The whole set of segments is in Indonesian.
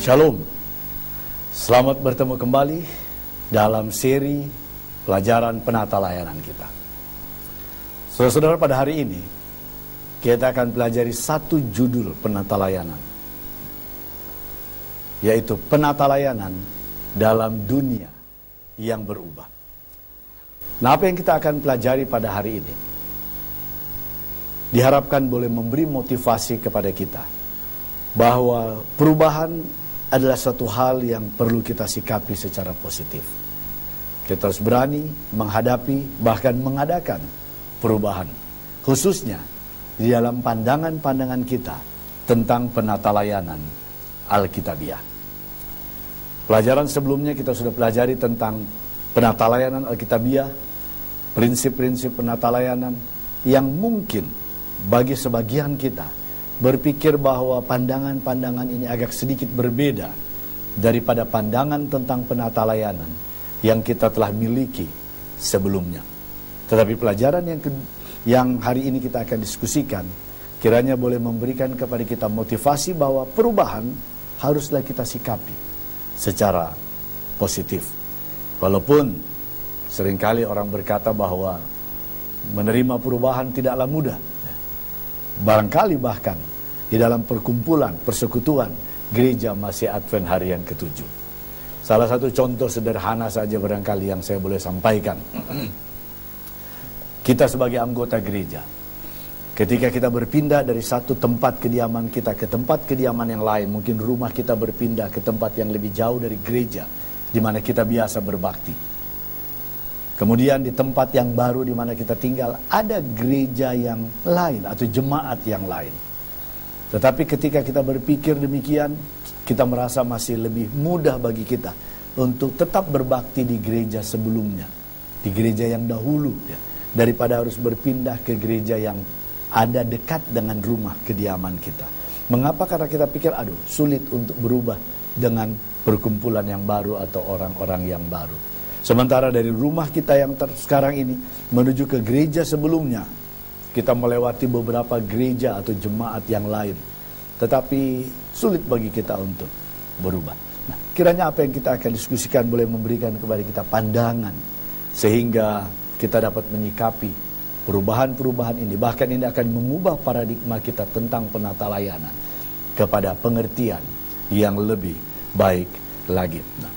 Shalom, selamat bertemu kembali dalam seri pelajaran penata layanan kita. Saudara-saudara, pada hari ini kita akan pelajari satu judul penata layanan, yaitu penata layanan dalam dunia yang berubah. Nah, apa yang kita akan pelajari pada hari ini diharapkan boleh memberi motivasi kepada kita bahwa perubahan adalah suatu hal yang perlu kita sikapi secara positif. Kita harus berani menghadapi, bahkan mengadakan perubahan, khususnya di dalam pandangan-pandangan kita tentang penata layanan Alkitabiah. Pelajaran sebelumnya kita sudah pelajari tentang penata layanan Alkitabiah, prinsip-prinsip penata layanan yang mungkin bagi sebagian kita berpikir bahwa pandangan-pandangan ini agak sedikit berbeda daripada pandangan tentang penata layanan yang kita telah miliki sebelumnya. Tetapi pelajaran yang hari ini kita akan diskusikan kiranya boleh memberikan kepada kita motivasi bahwa perubahan haruslah kita sikapi secara positif. Walaupun seringkali orang berkata bahwa menerima perubahan tidaklah mudah. Barangkali bahkan di dalam perkumpulan, persekutuan gereja Masih Advent harian ke-7. Salah satu contoh sederhana saja barangkali yang saya boleh sampaikan. Kita sebagai anggota gereja, ketika kita berpindah dari satu tempat kediaman kita ke tempat kediaman yang lain, mungkin rumah kita berpindah ke tempat yang lebih jauh dari gereja di mana kita biasa berbakti. Kemudian di tempat yang baru di mana kita tinggal ada gereja yang lain atau jemaat yang lain. Tetapi ketika kita berpikir demikian, kita merasa masih lebih mudah bagi kita untuk tetap berbakti di gereja sebelumnya, di gereja yang dahulu, ya, daripada harus berpindah ke gereja yang ada dekat dengan rumah kediaman kita. Mengapa? Karena kita pikir, sulit untuk berubah dengan perkumpulan yang baru atau orang-orang yang baru. Sementara dari rumah kita yang sekarang ini menuju ke gereja sebelumnya, kita melewati beberapa gereja atau jemaat yang lain, tetapi sulit bagi kita untuk berubah. Nah, kiranya apa yang kita akan diskusikan boleh memberikan kepada kita pandangan, sehingga kita dapat menyikapi perubahan-perubahan ini. Bahkan ini akan mengubah paradigma kita tentang penata layanan kepada pengertian yang lebih baik lagi. Nah,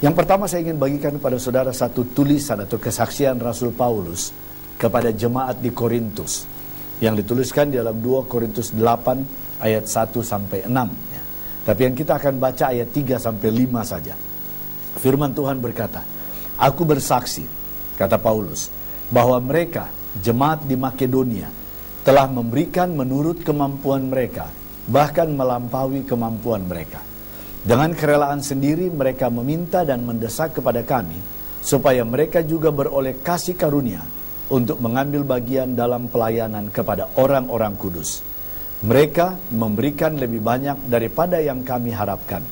yang pertama saya ingin bagikan kepada saudara satu tulisan atau kesaksian Rasul Paulus kepada jemaat di Korintus yang dituliskan di dalam 2 Korintus 8 ayat 1 sampai 6 ya. Tapi yang kita akan baca ayat 3 sampai 5 saja. Firman Tuhan berkata, "Aku bersaksi," kata Paulus, "bahwa mereka, jemaat di Makedonia, telah memberikan menurut kemampuan mereka, bahkan melampaui kemampuan mereka. Dengan kerelaan sendiri mereka meminta dan mendesak kepada kami supaya mereka juga beroleh kasih karunia untuk mengambil bagian dalam pelayanan kepada orang-orang kudus. Mereka memberikan lebih banyak daripada yang kami harapkan.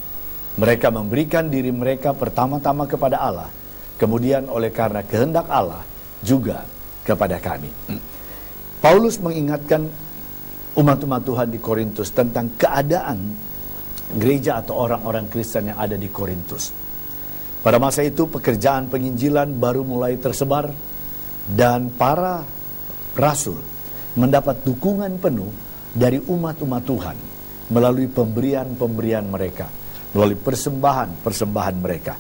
Mereka memberikan diri mereka pertama-tama kepada Allah, kemudian oleh karena kehendak Allah juga kepada kami." Paulus mengingatkan umat-umat Tuhan di Korintus tentang keadaan gereja atau orang-orang Kristen yang ada di Korintus. Pada masa itu pekerjaan penginjilan baru mulai tersebar, dan para rasul mendapat dukungan penuh dari umat-umat Tuhan melalui pemberian-pemberian mereka, melalui persembahan-persembahan mereka.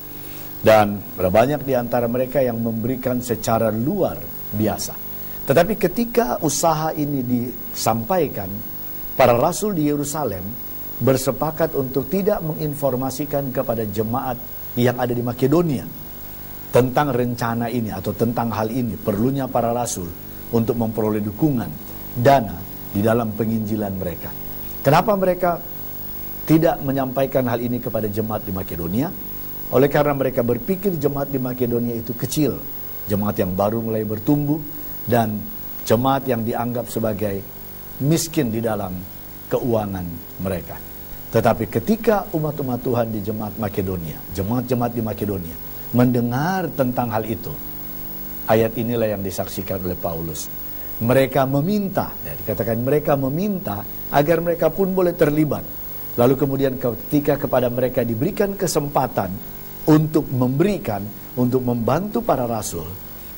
Dan banyak di antara mereka yang memberikan secara luar biasa. Tetapi ketika usaha ini disampaikan, para rasul di Yerusalem bersepakat untuk tidak menginformasikan kepada jemaat yang ada di Makedonia tentang rencana ini atau tentang hal ini, perlunya para rasul untuk memperoleh dukungan dana di dalam penginjilan mereka. Kenapa mereka tidak menyampaikan hal ini kepada jemaat di Makedonia? Oleh karena mereka berpikir jemaat di Makedonia itu kecil, jemaat yang baru mulai bertumbuh, dan jemaat yang dianggap sebagai miskin di dalam keuangan mereka. Tetapi ketika umat-umat Tuhan di jemaat Makedonia, jemaat-jemaat di Makedonia mendengar tentang hal itu, ayat inilah yang disaksikan oleh Paulus. Mereka meminta, ya, dikatakan mereka meminta agar mereka pun boleh terlibat Lalu kemudian ketika kepada mereka diberikan kesempatan untuk memberikan, untuk membantu para rasul,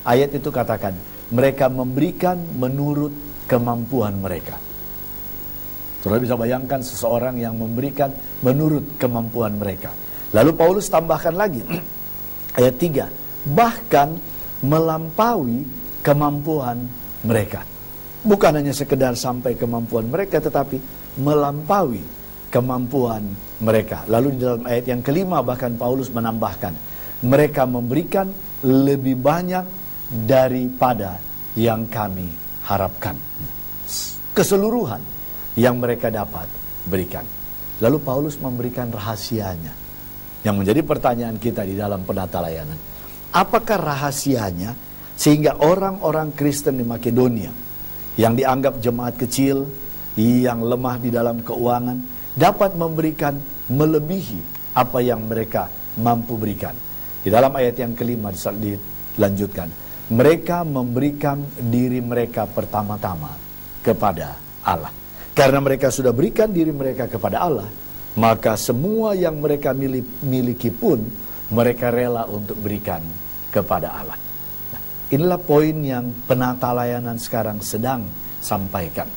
ayat itu katakan, mereka memberikan menurut kemampuan mereka. Saudara bisa bayangkan seseorang yang memberikan menurut kemampuan mereka. Lalu Paulus tambahkan lagi, ayat 3, bahkan melampaui kemampuan mereka. Bukan hanya sekedar sampai kemampuan mereka, tetapi melampaui kemampuan mereka. Lalu di dalam ayat yang kelima bahkan Paulus menambahkan, mereka memberikan lebih banyak daripada yang kami harapkan. Keseluruhan yang mereka dapat berikan. Lalu Paulus memberikan rahasianya. Yang menjadi pertanyaan kita di dalam penata layanan, apakah rahasianya sehingga orang-orang Kristen di Makedonia yang dianggap jemaat kecil, yang lemah di dalam keuangan, dapat memberikan melebihi apa yang mereka mampu berikan. Di dalam ayat yang kelima dilanjutkan, mereka memberikan diri mereka pertama-tama kepada Allah. Karena mereka sudah berikan diri mereka kepada Allah, maka semua yang mereka miliki pun mereka rela untuk berikan kepada Allah. Nah, inilah poin yang penata layanan sekarang sedang sampaikan.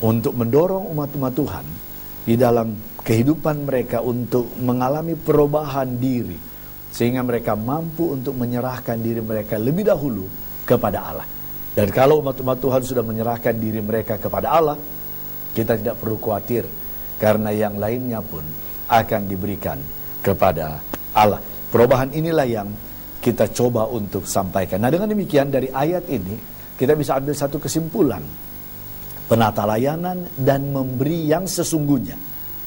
Untuk mendorong umat-umat Tuhan di dalam kehidupan mereka untuk mengalami perubahan diri, sehingga mereka mampu untuk menyerahkan diri mereka lebih dahulu kepada Allah. Dan kalau umat-umat Tuhan sudah menyerahkan diri mereka kepada Allah, kita tidak perlu khawatir, karena yang lainnya pun akan diberikan kepada Allah. Perubahan inilah yang kita coba untuk sampaikan. Nah, dengan demikian dari ayat ini kita bisa ambil satu kesimpulan. Penata layanan dan memberi yang sesungguhnya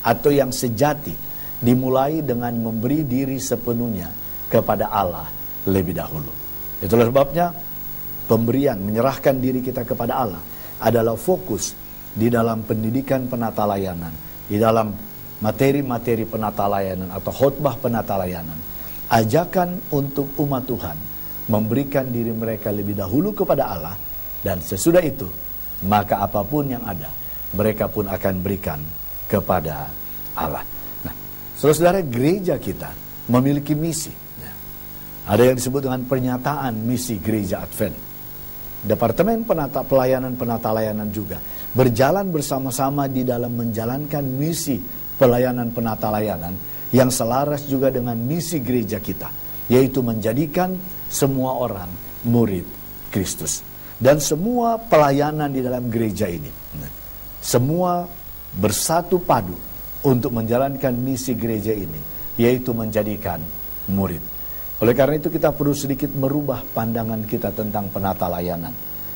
atau yang sejati dimulai dengan memberi diri sepenuhnya kepada Allah lebih dahulu. Itulah sebabnya pemberian, menyerahkan diri kita kepada Allah adalah fokus di dalam pendidikan penata layanan, di dalam materi-materi penata layanan atau khotbah penata layanan. Ajakan untuk umat Tuhan memberikan diri mereka lebih dahulu kepada Allah, dan sesudah itu maka apapun yang ada mereka pun akan berikan kepada Allah. Nah, saudara-saudara, gereja kita memiliki misi. Ada yang disebut dengan pernyataan misi gereja Advent. Departemen pelayanan penata layanan juga berjalan bersama-sama di dalam menjalankan misi pelayanan penata layanan yang selaras juga dengan misi gereja kita, yaitu menjadikan semua orang murid Kristus. Dan semua pelayanan di dalam gereja ini, semua bersatu padu untuk menjalankan misi gereja ini, yaitu menjadikan murid. Oleh karena itu kita perlu sedikit merubah pandangan kita tentang penata layanan.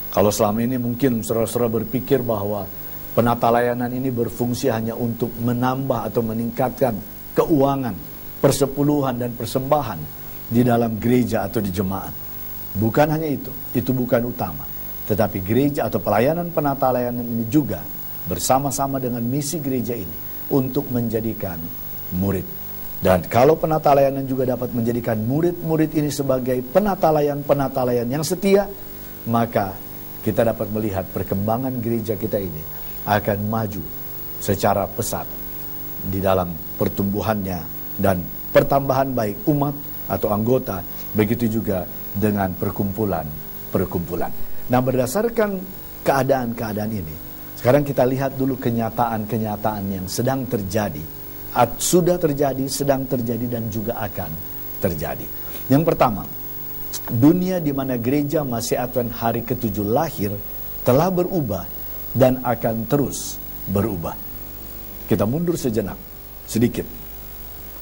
Kalau selama ini mungkin saudara-saudara berpikir bahwa penata layanan ini berfungsi hanya untuk menambah atau meningkatkan keuangan, persepuluhan dan persembahan di dalam gereja atau di jemaat. Bukan hanya itu bukan utama. Tetapi gereja atau pelayanan penata layanan ini juga bersama-sama dengan misi gereja ini untuk menjadikan murid. Dan kalau penata layanan juga dapat menjadikan murid-murid ini sebagai penata layan yang setia, maka kita dapat melihat perkembangan gereja kita ini akan maju secara pesat di dalam pertumbuhannya dan pertambahan baik umat atau anggota, begitu juga dengan perkumpulan. Nah, berdasarkan keadaan-keadaan ini, sekarang kita lihat dulu kenyataan-kenyataan yang sedang terjadi, sudah terjadi, sedang terjadi, dan juga akan terjadi. Yang pertama, dunia di mana gereja masih Advent hari ke-7 lahir telah berubah dan akan terus berubah. Kita mundur sejenak, sedikit.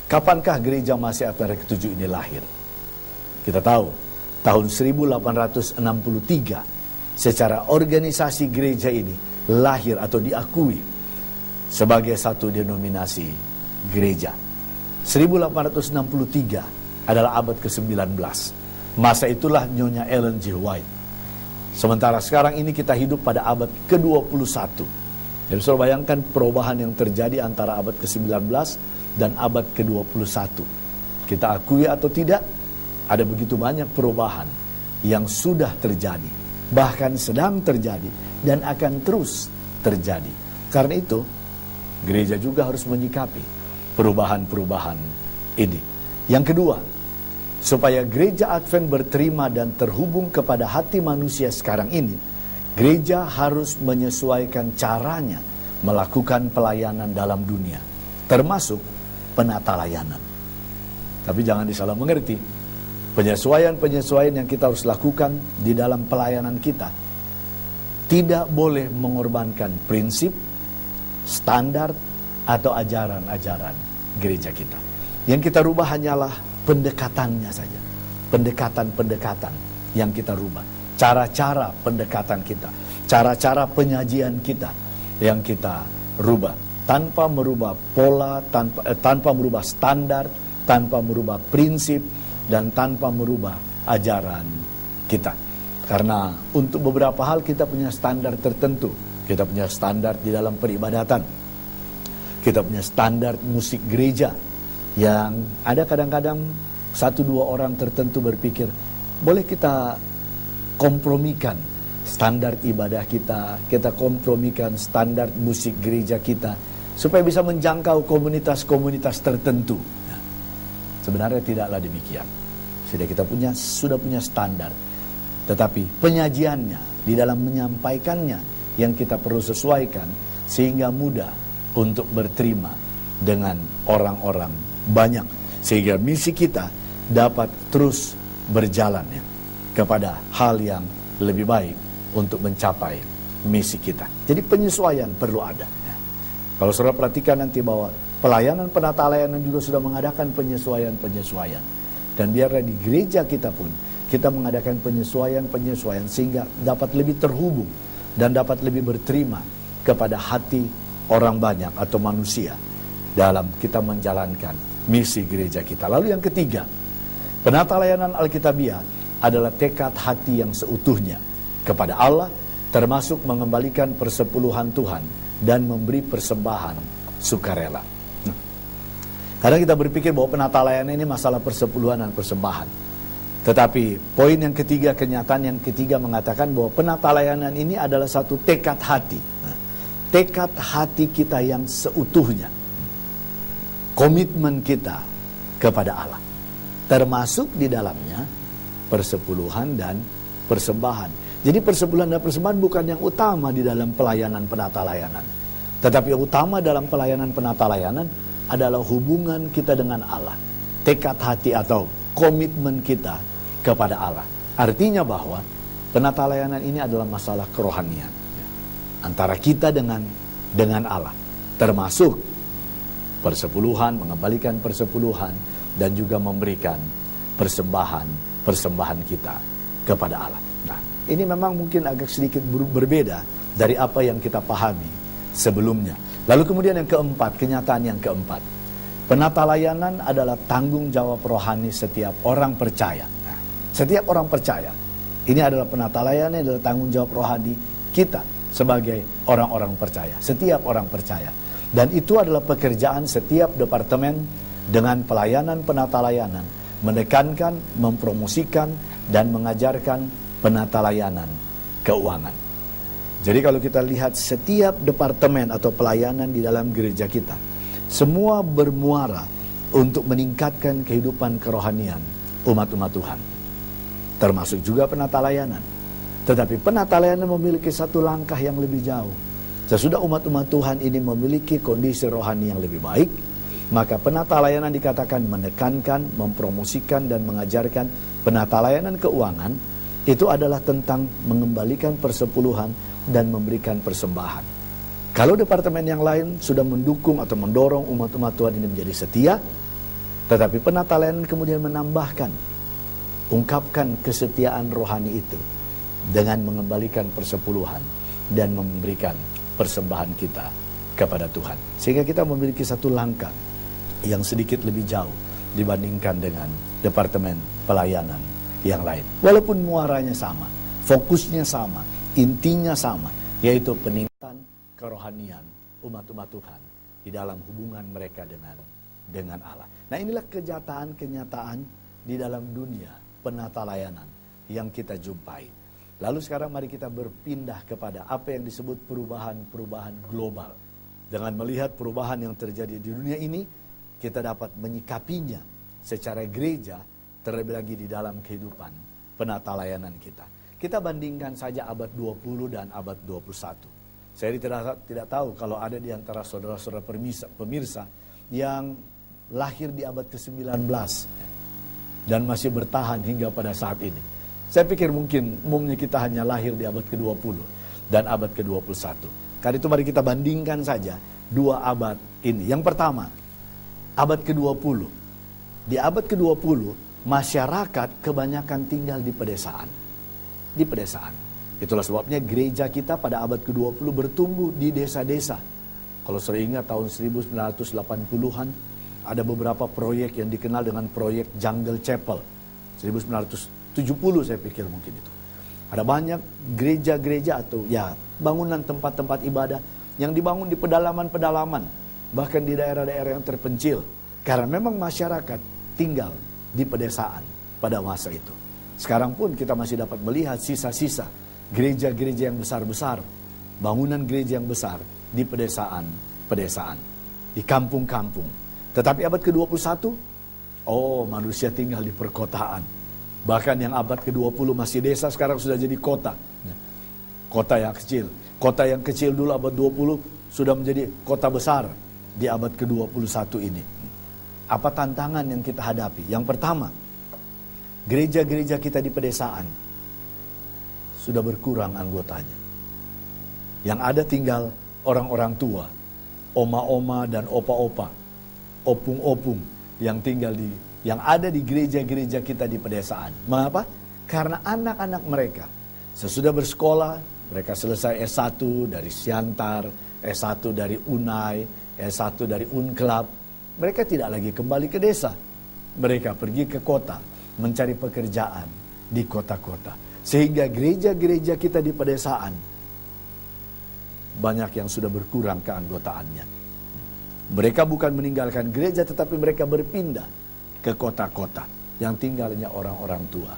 Kapankah gereja masih Advent hari ke-7 ini lahir? Kita tahu, tahun 1863, secara organisasi gereja ini lahir atau diakui sebagai satu denominasi gereja. 1863 adalah abad ke-19. Masa itulah Nyonya Ellen G. White. Sementara sekarang ini kita hidup pada abad ke-21. Jadi saudara bayangkan perubahan yang terjadi antara abad ke-19 dan abad ke-21. Kita akui atau tidak, ada begitu banyak perubahan yang sudah terjadi, bahkan sedang terjadi dan akan terus terjadi. Karena itu, gereja juga harus menyikapi perubahan-perubahan ini. Yang kedua, supaya gereja Advent berterima dan terhubung kepada hati manusia sekarang ini, gereja harus menyesuaikan caranya melakukan pelayanan dalam dunia, termasuk penata layanan. Tapi jangan disalah mengerti, penyesuaian-penyesuaian yang kita harus lakukan di dalam pelayanan kita tidak boleh mengorbankan prinsip, standar, atau ajaran-ajaran gereja kita. Yang kita rubah hanyalah pendekatannya saja. Pendekatan-pendekatan yang kita rubah. Cara-cara pendekatan kita. Cara-cara penyajian kita yang kita rubah. Tanpa merubah pola, tanpa merubah standar, tanpa merubah prinsip, dan tanpa merubah ajaran kita. Karena untuk beberapa hal kita punya standar tertentu. Kita punya standar di dalam peribadatan. Kita punya standar musik gereja yang ada kadang-kadang 1-2 orang tertentu berpikir, boleh kita kompromikan standar ibadah kita, kita kompromikan standar musik gereja kita, supaya bisa menjangkau komunitas-komunitas tertentu. Nah, sebenarnya tidaklah demikian. Sudah punya standar, tetapi penyajiannya, di dalam menyampaikannya, yang kita perlu sesuaikan, sehingga mudah untuk berterima dengan orang-orang banyak, sehingga misi kita dapat terus berjalan ya, kepada hal yang lebih baik untuk mencapai misi kita. Jadi penyesuaian perlu ada ya. Kalau saudara perhatikan nanti bahwa pelayanan penata layanan juga sudah mengadakan penyesuaian-penyesuaian, dan biarlah di gereja kita pun kita mengadakan penyesuaian-penyesuaian sehingga dapat lebih terhubung dan dapat lebih berterima kepada hati orang banyak atau manusia dalam kita menjalankan misi gereja kita. Lalu yang ketiga, penata layanan Alkitabiah adalah tekad hati yang seutuhnya kepada Allah, termasuk mengembalikan persepuluhan Tuhan dan memberi persembahan sukarela. Kadang kita berpikir bahwa penata layanan ini masalah persepuluhan dan persembahan. Tetapi poin yang ketiga, kenyataan yang ketiga mengatakan bahwa penata layanan ini adalah satu tekad hati. Tekad hati kita yang seutuhnya. Komitmen kita kepada Allah. Termasuk di dalamnya persepuluhan dan persembahan. Jadi persepuluhan dan persembahan bukan yang utama di dalam pelayanan penata layanan. Tetapi yang utama dalam pelayanan penata layanan adalah hubungan kita dengan Allah. Tekad hati atau komitmen kita kepada Allah. Artinya bahwa penata layanan ini adalah masalah kerohanian. Antara kita dengan Allah. Termasuk persepuluhan, mengembalikan persepuluhan, dan juga memberikan persembahan kita kepada Allah. Nah, ini memang mungkin agak sedikit berbeda dari apa yang kita pahami sebelumnya. Lalu kemudian yang keempat, kenyataan yang keempat. Penata layanan adalah tanggung jawab rohani setiap orang percaya. Nah, setiap orang percaya. Ini adalah penata layanan, adalah tanggung jawab rohani kita sebagai orang-orang percaya. Setiap orang percaya. Dan itu adalah pekerjaan setiap departemen dengan pelayanan penata layanan. Menekankan, mempromosikan, dan mengajarkan penata layanan keuangan. Jadi kalau kita lihat setiap departemen atau pelayanan di dalam gereja kita, semua bermuara untuk meningkatkan kehidupan kerohanian umat-umat Tuhan. Termasuk juga penata layanan. Tetapi penata layanan memiliki satu langkah yang lebih jauh. Sesudah umat-umat Tuhan ini memiliki kondisi rohani yang lebih baik, maka penata layanan dikatakan menekankan, mempromosikan, dan mengajarkan penata layanan keuangan. Itu adalah tentang mengembalikan persepuluhan dan memberikan persembahan. Kalau departemen yang lain sudah mendukung atau mendorong umat-umat Tuhan ini menjadi setia, tetapi penata layanan kemudian menambahkan, ungkapkan kesetiaan rohani itu dengan mengembalikan persepuluhan dan memberikan persembahan kita kepada Tuhan. Sehingga kita memiliki satu langkah yang sedikit lebih jauh dibandingkan dengan departemen pelayanan yang lain. Walaupun muaranya sama, fokusnya sama, intinya sama, yaitu peningkatan kerohanian umat-umat Tuhan di dalam hubungan mereka dengan Allah. Nah, inilah kenyataan di dalam dunia penata layanan yang kita jumpai. Lalu sekarang mari kita berpindah kepada apa yang disebut perubahan-perubahan global. Dengan melihat perubahan yang terjadi di dunia ini, kita dapat menyikapinya secara gereja, terlebih lagi di dalam kehidupan penata layanan kita. Kita bandingkan saja abad 20 dan abad 21. Saya tidak tahu kalau ada di antara saudara-saudara pemirsa yang lahir di abad ke-19 dan masih bertahan hingga pada saat ini. Saya pikir mungkin umumnya kita hanya lahir di abad ke-20 dan abad ke-21. Karena itu mari kita bandingkan saja dua abad ini. Yang pertama, abad ke-20. Di abad ke-20, masyarakat kebanyakan tinggal di pedesaan. Di pedesaan. Itulah sebabnya gereja kita pada abad ke-20 bertumbuh di desa-desa. Kalau saya ingat tahun 1980-an, ada beberapa proyek yang dikenal dengan proyek Jungle Chapel. 1970 saya pikir mungkin itu. Ada banyak gereja-gereja atau ya bangunan tempat-tempat ibadah yang dibangun di pedalaman-pedalaman, bahkan di daerah-daerah yang terpencil. Karena memang masyarakat tinggal di pedesaan pada masa itu. Sekarang pun kita masih dapat melihat sisa-sisa gereja-gereja yang besar-besar, bangunan gereja yang besar di pedesaan, di kampung-kampung. Tetapi abad ke-21, manusia tinggal di perkotaan. Bahkan yang abad ke-20 masih desa, sekarang sudah jadi kota. Kota yang kecil. Kota yang kecil dulu abad 20 sudah menjadi kota besar di abad ke-21 ini. Apa tantangan yang kita hadapi? Yang pertama, gereja-gereja kita di pedesaan sudah berkurang anggotanya. Yang ada tinggal orang-orang tua, oma-oma dan opa-opa, opung-opung yang tinggal yang ada di gereja-gereja kita di pedesaan. Mengapa? Karena anak-anak mereka sesudah bersekolah, mereka selesai S1 dari Siantar, S1 dari Unai, S1 dari Unclub. Mereka tidak lagi kembali ke desa. Mereka pergi ke kota, mencari pekerjaan di kota-kota. Sehingga gereja-gereja kita di pedesaan banyak yang sudah berkurang keanggotaannya. Mereka bukan meninggalkan gereja, tetapi mereka berpindah ke kota-kota yang tinggalnya orang-orang tua.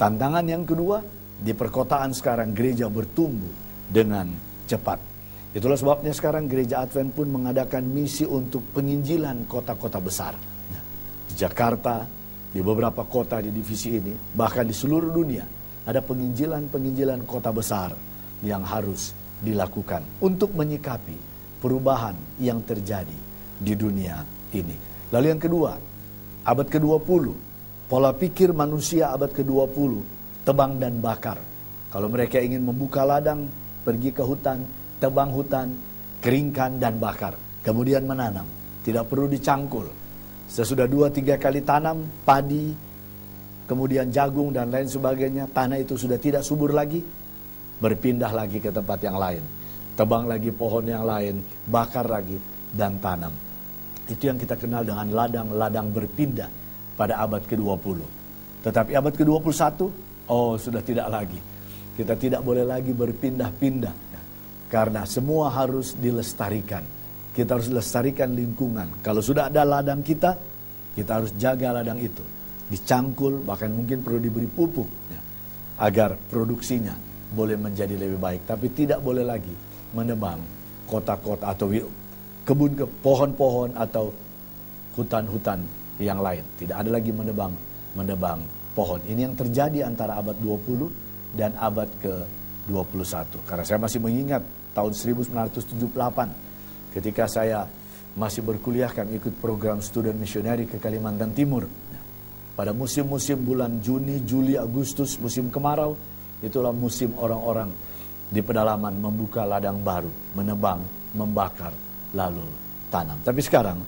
Tantangan yang kedua, di perkotaan sekarang gereja bertumbuh dengan cepat. Itulah sebabnya sekarang gereja Advent pun mengadakan misi untuk penginjilan kota-kota besar. Di Jakarta, di beberapa kota di divisi ini, bahkan di seluruh dunia, ada penginjilan-penginjilan kota besar yang harus dilakukan untuk menyikapi perubahan yang terjadi di dunia ini. Lalu yang kedua, abad ke-20, pola pikir manusia abad ke-20, tebang dan bakar. Kalau mereka ingin membuka ladang, pergi ke hutan, tebang hutan, keringkan dan bakar. Kemudian menanam, tidak perlu dicangkul. Sesudah 2-3 kali tanam, padi, kemudian jagung dan lain sebagainya, tanah itu sudah tidak subur lagi, berpindah lagi ke tempat yang lain. Tebang lagi pohon yang lain, bakar lagi, dan tanam. Itu yang kita kenal dengan ladang-ladang berpindah pada abad ke-20. Tetapi abad ke-21, sudah tidak lagi. Kita tidak boleh lagi berpindah-pindah. Karena semua harus dilestarikan. Kita harus lestarikan lingkungan. Kalau sudah ada ladang kita harus jaga ladang itu. Dicangkul, bahkan mungkin perlu diberi pupuk. Agar produksinya boleh menjadi lebih baik. Tapi tidak boleh lagi menebang kota-kota atau kebun ke pohon-pohon atau hutan-hutan yang lain. Tidak ada lagi menebang pohon. Ini yang terjadi antara abad 20 dan abad ke-21. Karena saya masih mengingat tahun 1978 ketika saya masih berkuliah, kami ikut program student missionary ke Kalimantan Timur. Pada musim-musim bulan Juni, Juli, Agustus, musim kemarau, itulah musim orang-orang di pedalaman membuka ladang baru, menebang, membakar, lalu tanam. Tapi sekarang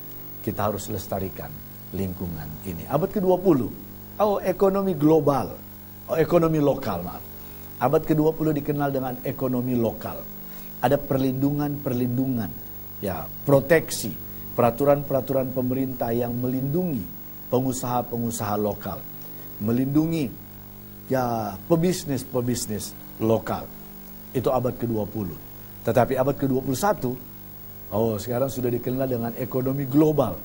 kita harus lestarikan lingkungan ini. Abad ke-20, ekonomi global, ekonomi lokal, maaf. Abad ke-20 dikenal dengan ekonomi lokal. Ada perlindungan, proteksi, peraturan-peraturan pemerintah yang melindungi pengusaha-pengusaha lokal, melindungi pebisnis lokal. Itu abad ke-20. Tetapi abad ke-21, sekarang sudah dikenal dengan ekonomi global.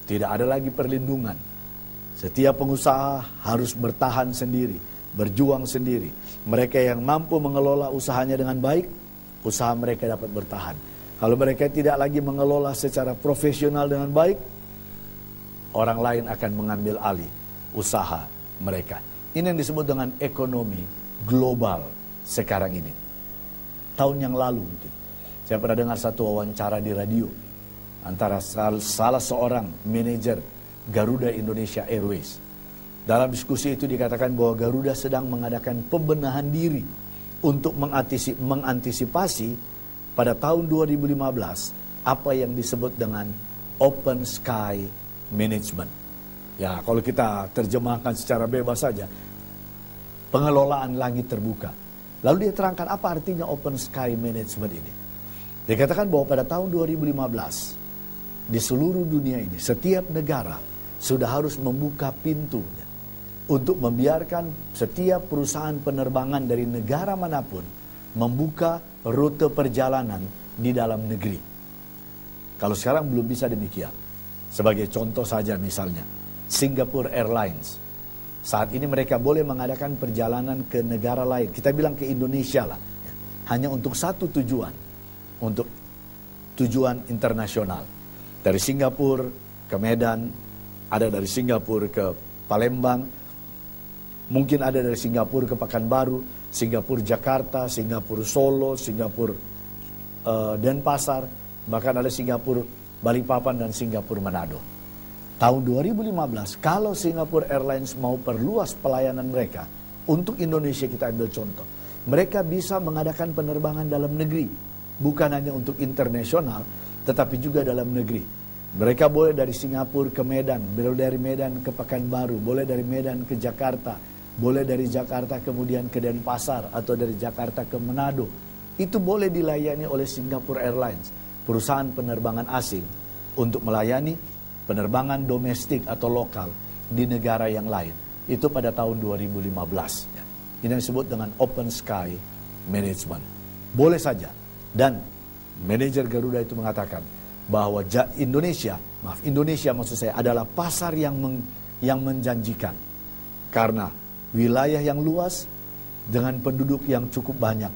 Tidak ada lagi perlindungan. Setiap pengusaha harus bertahan sendiri, berjuang sendiri. Mereka yang mampu mengelola usahanya dengan baik, usaha mereka dapat bertahan. Kalau mereka tidak lagi mengelola secara profesional dengan baik, orang lain akan mengambil alih usaha mereka. Ini yang disebut dengan ekonomi global sekarang ini. Tahun yang lalu mungkin, saya pernah dengar satu wawancara di radio antara salah seorang manajer Garuda Indonesia Airways. Dalam diskusi itu dikatakan bahwa Garuda sedang mengadakan pembenahan diri untuk mengantisipasi pada tahun 2015 apa yang disebut dengan open sky management. Ya, kalau kita terjemahkan secara bebas saja, pengelolaan langit terbuka. Lalu dia terangkan apa artinya open sky management ini. Dikatakan bahwa pada tahun 2015 di seluruh dunia ini setiap negara sudah harus membuka pintunya untuk membiarkan setiap perusahaan penerbangan dari negara manapun membuka rute perjalanan di dalam negeri. Kalau sekarang belum bisa demikian. Sebagai contoh saja misalnya, Singapore Airlines. Saat ini mereka boleh mengadakan perjalanan ke negara lain. Kita bilang ke Indonesia lah. Hanya untuk satu tujuan. Untuk tujuan internasional. Dari Singapura ke Medan, ada dari Singapura ke Palembang, mungkin ada dari Singapura ke Pekanbaru, Singapura Jakarta, Singapura Solo, Singapura Denpasar, bahkan ada Singapura Balikpapan dan Singapura Manado. Tahun 2015, kalau Singapore Airlines mau perluas pelayanan mereka, untuk Indonesia kita ambil contoh, mereka bisa mengadakan penerbangan dalam negeri, bukan hanya untuk internasional, tetapi juga dalam negeri. Mereka boleh dari Singapura ke Medan, boleh dari Medan ke Pekanbaru, boleh dari Medan ke Jakarta, boleh dari Jakarta kemudian ke Denpasar, atau dari Jakarta ke Manado. Itu boleh dilayani oleh Singapore Airlines, perusahaan penerbangan asing, untuk melayani penerbangan domestik atau lokal di negara yang lain. Itu pada tahun 2015. Ini yang disebut dengan open sky management. Boleh saja. Dan manajer Garuda itu mengatakan bahwa Indonesia maksud saya adalah pasar yang menjanjikan. Karena wilayah yang luas dengan penduduk yang cukup banyak,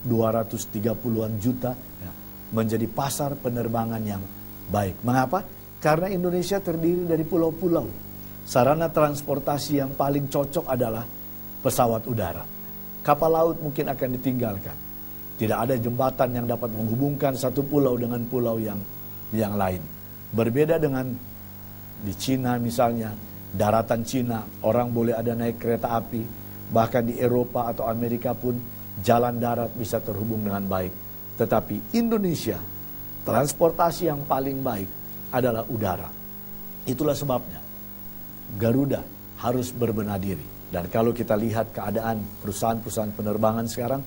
230-an juta, ya, menjadi pasar penerbangan yang baik. Mengapa? Karena Indonesia terdiri dari pulau-pulau. Sarana transportasi yang paling cocok adalah pesawat udara. Kapal laut mungkin akan ditinggalkan. Tidak ada jembatan yang dapat menghubungkan satu pulau dengan pulau yang lain. Berbeda dengan di Cina misalnya, daratan Cina, orang boleh ada naik kereta api, bahkan di Eropa atau Amerika pun jalan darat bisa terhubung dengan baik. Tetapi Indonesia, transportasi yang paling baik adalah udara. Itulah sebabnya Garuda harus berbenah diri. Dan kalau kita lihat keadaan perusahaan-perusahaan penerbangan sekarang,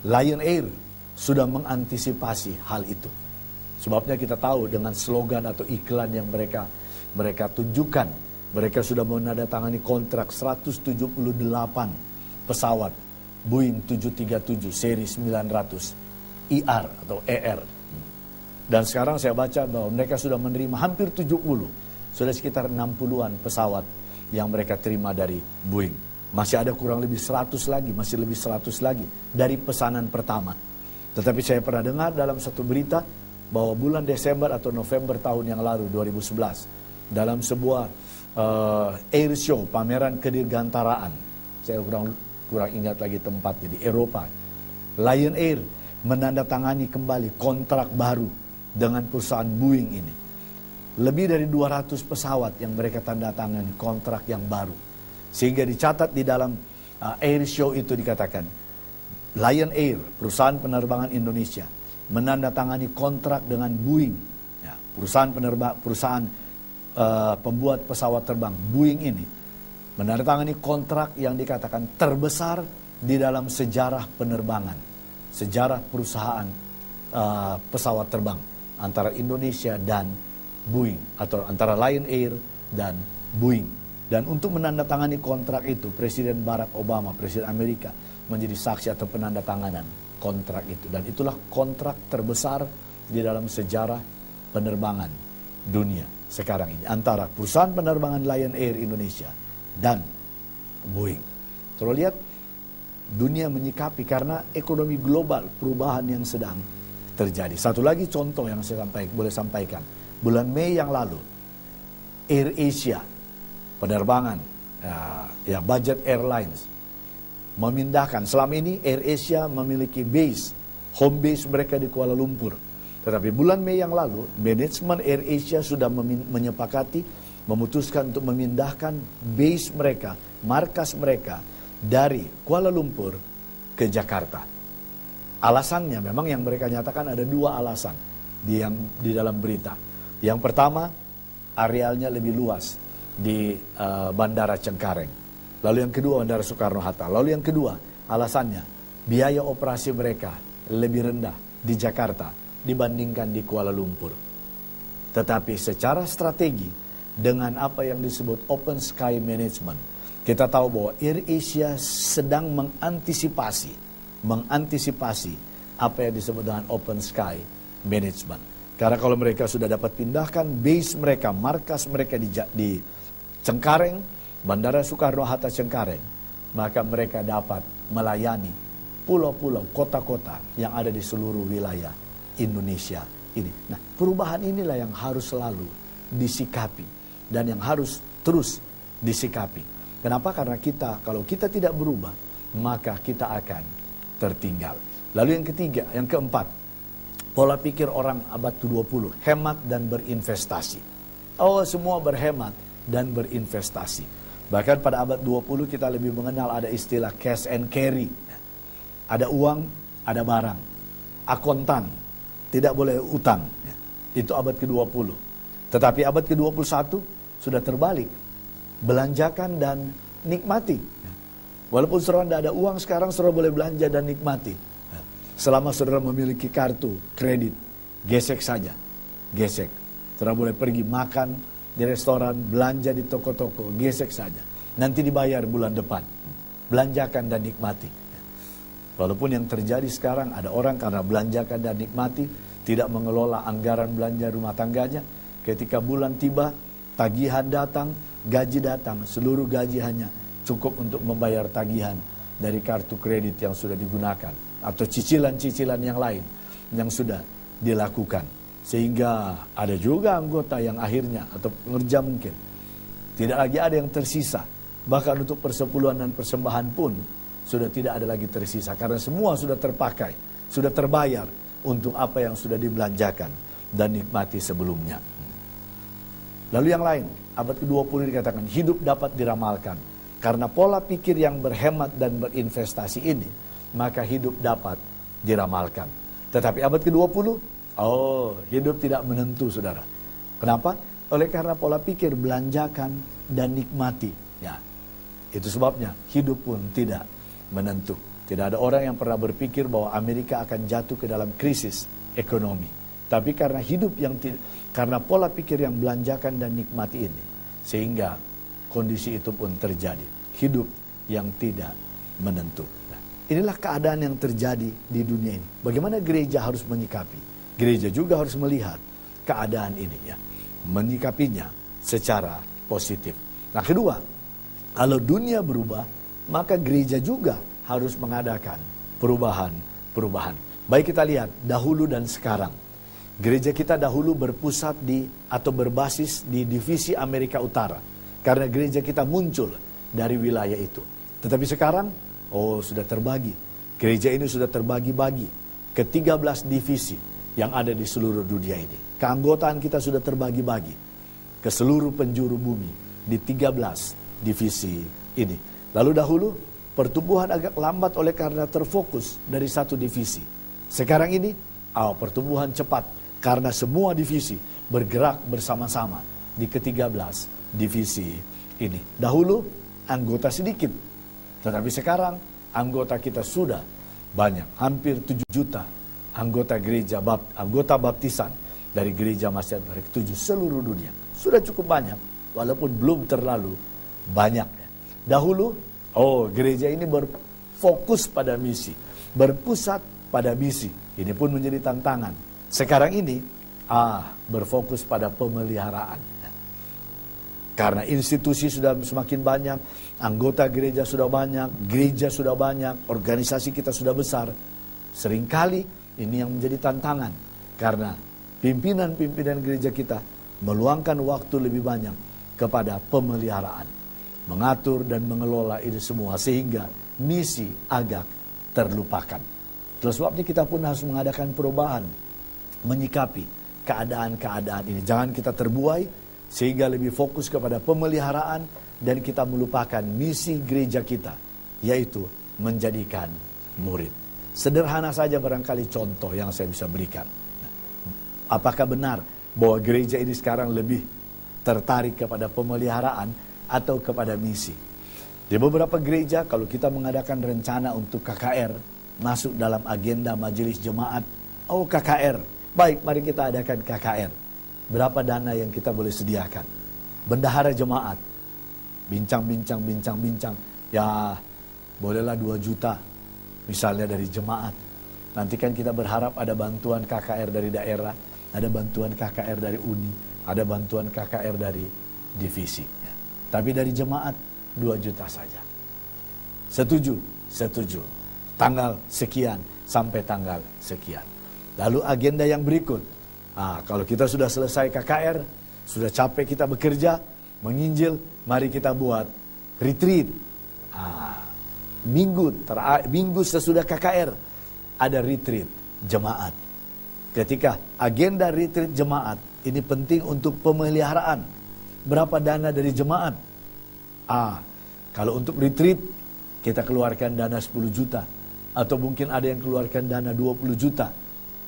Lion Air sudah mengantisipasi hal itu. Sebabnya kita tahu dengan slogan atau iklan yang mereka tunjukkan, mereka sudah menandatangani kontrak 178 pesawat Boeing 737 seri 900 ER atau ER. Dan sekarang saya baca bahwa mereka sudah menerima hampir 70, sudah sekitar 60-an pesawat yang mereka terima dari Boeing. Masih ada kurang lebih 100 lagi, masih lebih 100 lagi dari pesanan pertama. Tetapi saya pernah dengar dalam satu berita bahwa bulan Desember atau November tahun yang lalu, 2011, dalam sebuah air show, pameran kedirgantaraan, saya kurang ingat lagi tempatnya, di Eropa, Lion Air menandatangani kembali kontrak baru dengan perusahaan Boeing ini. Lebih dari 200 pesawat yang mereka tandatangani kontrak yang baru. Sehingga dicatat di dalam air show itu dikatakan, Lion Air, perusahaan penerbangan Indonesia, menandatangani kontrak dengan Boeing. Ya, perusahaan pembuat pesawat terbang Boeing ini menandatangani kontrak yang dikatakan terbesar di dalam sejarah penerbangan, sejarah perusahaan pesawat terbang antara Indonesia dan Boeing, atau antara Lion Air dan Boeing. Dan untuk menandatangani kontrak itu, Presiden Barack Obama, Presiden Amerika, menjadi saksi atau penandatanganan kontrak itu. Dan itulah kontrak terbesar di dalam sejarah penerbangan dunia sekarang ini, antara perusahaan penerbangan Lion Air Indonesia dan Boeing. Terus lihat, dunia menyikapi karena ekonomi global, perubahan yang sedang terjadi. Satu lagi contoh yang saya boleh sampaikan. Bulan Mei yang lalu, Air Asia, penerbangan, budget airlines, memindahkan. Selama ini Air Asia memiliki home base mereka di Kuala Lumpur. Tetapi bulan Mei yang lalu, manajemen Air Asia sudah memutuskan untuk memindahkan base mereka, markas mereka dari Kuala Lumpur ke Jakarta. Alasannya memang yang mereka nyatakan ada 2 alasan di dalam berita. Yang pertama, arealnya lebih luas di Bandara Cengkareng. Lalu yang kedua, Bandara Soekarno-Hatta. Lalu yang kedua, alasannya biaya operasi mereka lebih rendah di Jakarta dibandingkan di Kuala Lumpur. Tetapi secara strategi, dengan apa yang disebut Open Sky Management, kita tahu bahwa Air Asia sedang mengantisipasi apa yang disebut dengan Open Sky Management. Karena kalau mereka sudah dapat pindahkan base mereka, markas mereka di Cengkareng, Bandara Soekarno-Hatta Cengkareng, maka mereka dapat melayani pulau-pulau, kota-kota yang ada di seluruh wilayah Indonesia ini. Nah, perubahan inilah yang harus selalu disikapi dan yang harus terus disikapi. Kenapa? Karena kalau kita tidak berubah, maka kita akan tertinggal. Lalu yang ketiga, yang keempat, pola pikir orang abad ke-20, hemat dan berinvestasi. Oh, semua berhemat dan berinvestasi. Bahkan pada abad 20 kita lebih mengenal ada istilah cash and carry. Ada uang, ada barang. Akontan, tidak boleh utang. Itu abad ke-20. Tetapi abad ke-21 sudah terbalik. Belanjakan dan nikmati. Walaupun saudara tidak ada uang sekarang, saudara boleh belanja dan nikmati. Selama saudara memiliki kartu kredit, gesek saja. Gesek. Saudara boleh pergi makan di restoran, belanja di toko-toko, gesek saja. Nanti dibayar bulan depan. Belanjakan dan nikmati. Walaupun yang terjadi sekarang ada orang karena belanjakan dan nikmati tidak mengelola anggaran belanja rumah tangganya. Ketika bulan tiba, tagihan datang, gaji datang, seluruh gaji hanya cukup untuk membayar tagihan dari kartu kredit yang sudah digunakan atau cicilan-cicilan yang lain yang sudah dilakukan. Sehingga ada juga anggota yang akhirnya atau pengerja mungkin tidak lagi ada yang tersisa. Bahkan untuk persepuluhan dan persembahan pun sudah tidak ada lagi tersisa. Karena semua sudah terpakai, sudah terbayar untuk apa yang sudah dibelanjakan dan nikmati sebelumnya. Lalu yang lain, abad ke-20 dikatakan hidup dapat diramalkan. Karena pola pikir yang berhemat dan berinvestasi ini, maka hidup dapat diramalkan. Tetapi abad ke-20, hidup tidak menentu, saudara. Kenapa? Oleh karena pola pikir belanjakan dan nikmati. Ya, itu sebabnya hidup pun tidak menentu. Tidak ada orang yang pernah berpikir bahwa Amerika akan jatuh ke dalam krisis ekonomi. Tapi karena karena pola pikir yang belanjakan dan nikmati ini, sehingga kondisi itu pun terjadi. Hidup yang tidak menentu. Nah, inilah keadaan yang terjadi di dunia ini. Bagaimana gereja harus menyikapi? Gereja juga harus melihat keadaan ini, ya, menyikapinya secara positif. Nah, kedua, kalau dunia berubah, maka gereja juga harus mengadakan perubahan. Baik kita lihat dahulu dan sekarang. Gereja kita dahulu berpusat atau berbasis di divisi Amerika Utara. Karena gereja kita muncul dari wilayah itu. Tetapi sekarang, sudah terbagi. Gereja ini sudah terbagi-bagi ke 13 divisi yang ada di seluruh dunia ini. Keanggotaan kita sudah terbagi-bagi ke seluruh penjuru bumi di 13 divisi ini. Lalu dahulu pertumbuhan agak lambat oleh karena terfokus dari satu divisi. Sekarang ini pertumbuhan cepat karena semua divisi bergerak bersama-sama di ke-13 divisi ini. Dahulu anggota sedikit, tetapi sekarang anggota kita sudah banyak, hampir 7 juta anggota anggota baptisan dari gereja Masjid Barik 7 seluruh dunia. Sudah cukup banyak, walaupun belum terlalu banyak. Dahulu, gereja ini berfokus pada misi, berpusat pada misi. Ini pun menjadi tantangan. Sekarang ini, berfokus pada pemeliharaan. Karena institusi sudah semakin banyak, anggota gereja sudah banyak, organisasi kita sudah besar. Seringkali Ini yang menjadi tantangan. Karena pimpinan-pimpinan gereja kita meluangkan waktu lebih banyak kepada pemeliharaan. Mengatur dan mengelola ini semua sehingga misi agak terlupakan. Oleh sebabnya kita pun harus mengadakan perubahan. Menyikapi keadaan-keadaan ini. Jangan kita terbuai sehingga lebih fokus kepada pemeliharaan dan kita melupakan misi gereja kita, yaitu menjadikan murid. Sederhana saja barangkali contoh yang saya bisa berikan. Apakah benar bahwa gereja ini sekarang lebih tertarik kepada pemeliharaan atau kepada misi? Di beberapa gereja kalau kita mengadakan rencana untuk KKR masuk dalam agenda majelis jemaat, oh KKR, baik mari kita adakan KKR. Berapa dana yang kita boleh sediakan? Bendahara jemaat, bincang, ya bolehlah 2 juta misalnya dari jemaat. Nanti kan kita berharap ada bantuan KKR dari daerah, ada bantuan KKR dari uni, ada bantuan KKR dari divisi. Tapi dari jemaat 2 juta saja. Setuju. Tanggal sekian sampai tanggal sekian. Lalu agenda yang berikut. Kalau kita sudah selesai KKR, sudah capek kita bekerja, menginjil, mari kita buat retreat. Minggu sesudah KKR ada retreat jemaat. Ketika agenda retreat jemaat ini penting untuk pemeliharaan. Berapa dana dari jemaat? Kalau untuk retreat kita keluarkan dana 10 juta. Atau mungkin ada yang keluarkan dana 20 juta.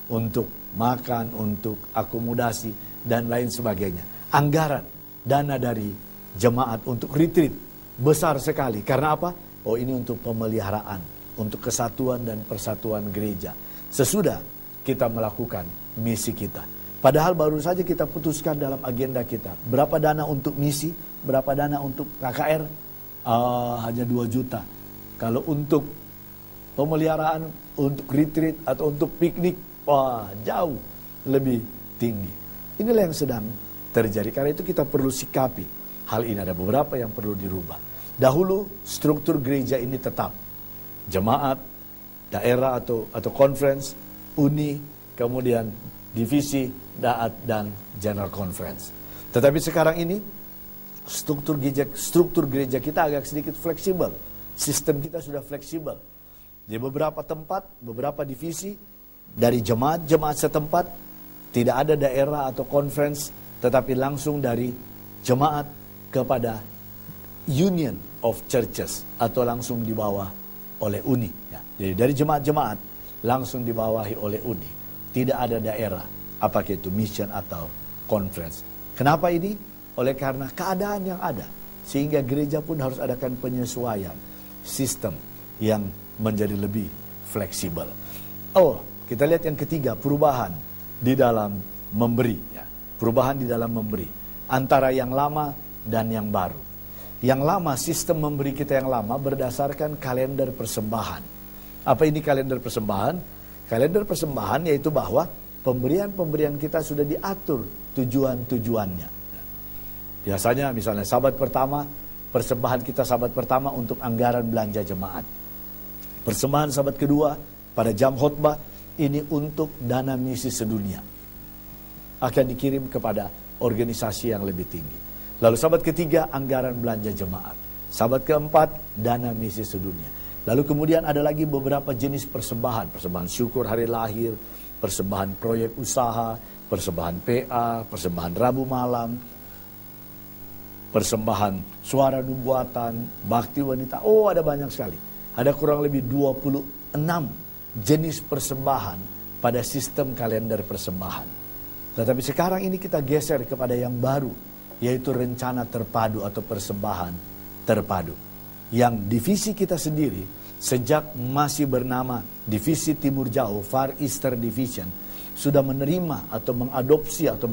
Untuk makan, untuk akomodasi dan lain sebagainya. Anggaran dana dari jemaat untuk retreat besar sekali. Karena apa? Oh ini untuk pemeliharaan. Untuk kesatuan dan persatuan gereja. Sesudah kita melakukan misi kita. Padahal baru saja kita putuskan dalam agenda kita. Berapa dana untuk misi, berapa dana untuk KKR? Hanya 2 juta. Kalau untuk pemeliharaan, untuk retreat atau untuk piknik, jauh lebih tinggi. Inilah yang sedang terjadi. Karena itu kita perlu sikapi. Hal ini ada beberapa yang perlu dirubah. Dahulu struktur gereja ini tetap. Jemaat, daerah atau conference, uni, kemudian divisi, daat, dan general conference. Tetapi sekarang ini struktur gereja kita agak sedikit fleksibel. Sistem kita sudah fleksibel. Di beberapa tempat, beberapa divisi, dari jemaat setempat, tidak ada daerah atau conference, tetapi langsung dari jemaat kepada Union of Churches, atau langsung di bawah oleh uni. Jadi dari jemaat-jemaat, langsung dibawahi oleh uni. Tidak ada daerah, apakah itu mission atau conference. Kenapa ini? Oleh karena keadaan yang ada. Sehingga gereja pun harus adakan penyesuaian sistem yang menjadi lebih fleksibel. Kita lihat yang ketiga, perubahan di dalam memberi. Perubahan di dalam memberi. Antara yang lama dan yang baru. Yang lama, sistem memberi kita yang lama berdasarkan kalender persembahan. Apa ini kalender persembahan? Kalender persembahan yaitu bahwa pemberian-pemberian kita sudah diatur tujuan-tujuannya. Biasanya misalnya sabat pertama, persembahan kita sabat pertama untuk anggaran belanja jemaat. Persembahan sabat kedua pada jam khotbah ini untuk dana misi sedunia. Akan dikirim kepada organisasi yang lebih tinggi. Lalu sabat ketiga anggaran belanja jemaat. Sabat keempat dana misi sedunia. Lalu kemudian ada lagi beberapa jenis persembahan. Persembahan syukur hari lahir, persembahan proyek usaha, persembahan PA, persembahan Rabu malam, persembahan suara nubuatan, bakti wanita. Ada banyak sekali. Ada kurang lebih 26 jenis persembahan pada sistem kalender persembahan. Tetapi sekarang ini kita geser kepada yang baru, yaitu rencana terpadu atau persembahan terpadu. Yang divisi kita sendiri sejak masih bernama Divisi Timur Jauh, Far Eastern Division, sudah menerima atau mengadopsi atau